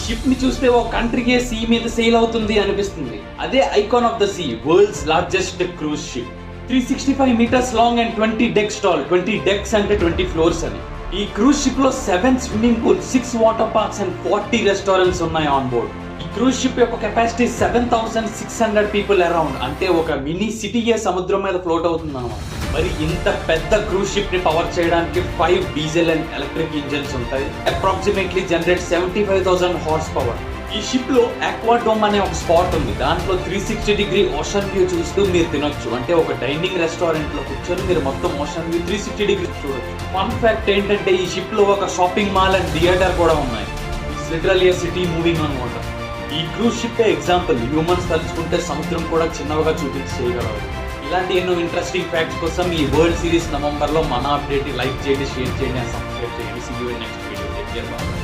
Ship ని చూస్తే ఒక కంట్రీకే సీ మీద సెయిల్ అవుతుంది అనిపిస్తుంది. అదే icon of the sea, world's largest cruise ship. 365 meters long and 20 decks tall. 20 decks అంటే 20 floors అని. ఈ క్రూజ్ షిప్ లో 7 swimming pool, 6 water parks and 40 restaurants ఉన్నాయి ఆన్ బోర్డ్. ఈ క్రూజ్ షిప్ యొక్క కెపాసిటీ 7,600 people అరౌండ్. అంటే ఒక మినీ సిటీయే సముద్రం మీద ఫ్లోట్ అవుతుంది అన్నమాట. మరి ఇంత పెద్ద క్రూజ్ షిప్ ని పవర్ చేయడానికి 5 డీజిల్ అండ్ ఎలక్ట్రిక్ ఇంజన్స్ ఉంటాయి. Approximately generate 75,000 horse power. ఈ షిప్ లో ఆక్వాడోమ్ అనే ఒక స్పాట్ ఉంది. దాంట్లో 360 degree ఓషన్ వ్యూ చూస్తూ మీరు తినొచ్చు. అంటే ఒక డైనింగ్ రెస్టారెంట్ లో కూర్చొని మీరు మొత్తం ఓషన్ వ్యూ 360 degrees చూడొచ్చు. ఫన్ ఫ్యాక్ట్ ఏంటంటే ఈ షిప్ లో ఒక షాపింగ్ మాల్ అండ్ థియేటర్ కూడా ఉన్నాయి. It's literally city moving on water. ఈ క్రూజ్ షిప్ ఎగ్జాంపుల్, హ్యూమన్స్ తలుచుకుంటే సముద్రం కూడా చిన్నగా చూపించి చేయగలరు. ఇలాంటి ఎన్నో ఇంట్రెస్టింగ్ ఫ్యాక్ట్స్ కోసం ఈ వరల్డ్ సిరీస్ నవంబర్లో మన అప్డేట్ లైక్ చేయండి, షేర్ చేయండి, సబ్స్క్రైబ్ చేయండి. See you in next video.